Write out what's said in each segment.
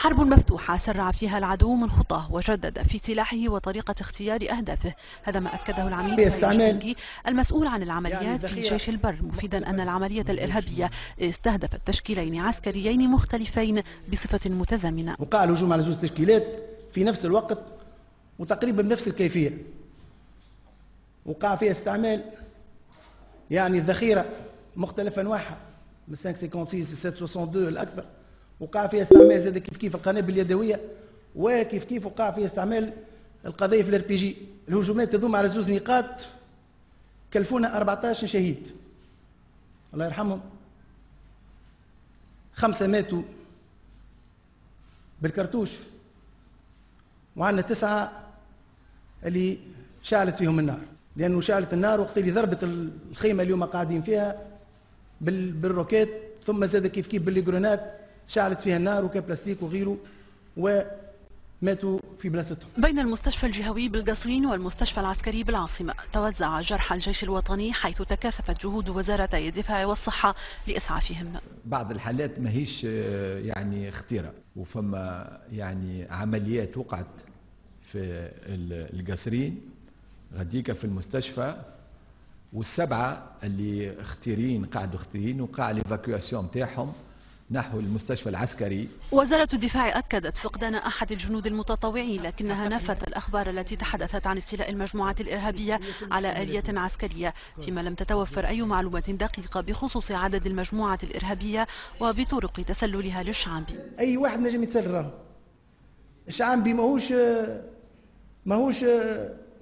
حرب مفتوحة سرع فيها العدو من خطاه وجدد في سلاحه وطريقة اختيار أهدافه. هذا ما أكده العميد فايش المسؤول عن العمليات في جيش البر، مفيدا أن العملية الإرهابية استهدفت تشكيلين عسكريين مختلفين بصفة متزامنة. وقع الهجوم على زوج تشكيلات في نفس الوقت وتقريبا بنفس الكيفية. وقع فيها استعمال الذخيرة مختلف أنواعها من 556 762 الأكثر. وقع فيها استعمال زاد كيف القنابل اليدويه، وكيف وقع فيها استعمال القذائف الار بي جي. الهجومات تدوم على زوج نقاط كلفونا 14 شهيد الله يرحمهم. 5 ماتوا بالكرتوش، وعندنا 9 اللي شعلت فيهم النار، لانه شعلت النار وقت اللي ضربت الخيمه اليوم قاعدين فيها بالروكيت، ثم زاد كيف بالجرونات شعلت فيها النار وكان بلاستيك وغيره، وماتوا في بلاصتهم. بين المستشفى الجهوي بالقصرين والمستشفى العسكري بالعاصمة توزع جرحى الجيش الوطني، حيث تكاثفت جهود وزارتي الدفاع والصحة لإسعافهم. بعض الحالات ماهيش خطيرة، وفما عمليات وقعت في القصرين غديكا في المستشفى، وال7 اللي قاعدوا اختيرين وقع ليفاكواسيون نتاعهم نحو المستشفى العسكري. وزارة الدفاع أكدت فقدان أحد الجنود المتطوعين، لكنها نفت الأخبار التي تحدثت عن استيلاء المجموعات الإرهابية على آلية عسكرية، فيما لم تتوفر أي معلومات دقيقة بخصوص عدد المجموعة الإرهابية وبطرق تسللها للشعبي. أي واحد نجم يتسلل، الشعبي ماهوش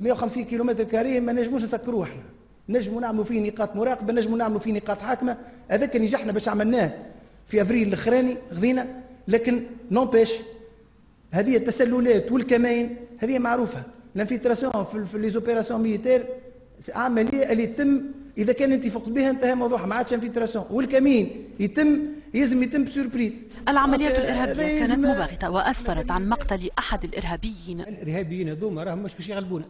150 كيلومتر كاريه، ما نجموش نسكروه احنا. نجموا نعملوا فيه نقاط مراقبة، نجموا نعملوا فيه نقاط حاكمة. هذاك نجحنا باش عملناه في افريل الاخراني غدينا، لكن نوبيش هذه التسللات والكمائن هذه معروفه. الانفلتراسيون في لي زوبيراسيون ميليتير عمليه اللي تتم اذا كان انت فقت بها انتهى موضوعها، ما عادش انفلتراسيون. والكمين لازم يتم بسوربريز. العمليات الارهابيه كانت مباغته واسفرت عن مقتل احد الارهابيين. الارهابيين هذوما راهم مش باش يغلبونا،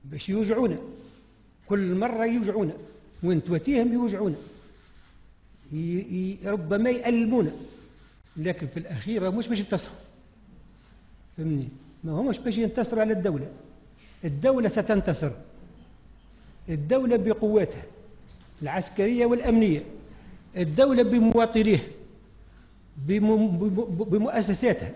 باش يوجعونا، كل مره يوجعونا، وين تواتيهم يوجعونا، ربما يألمونا، لكن في الأخير مش باش ينتصروا. فهمني؟ ما همش باش ينتصروا على الدولة. الدولة ستنتصر، الدولة بقواتها العسكرية والأمنية، الدولة بمواطنيها بمؤسساتها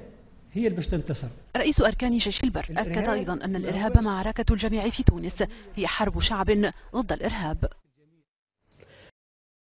هي اللي باش تنتصر. رئيس أركان جيش البر أكد أيضا أن الإرهاب معركة الجميع في تونس، هي حرب شعب ضد الإرهاب.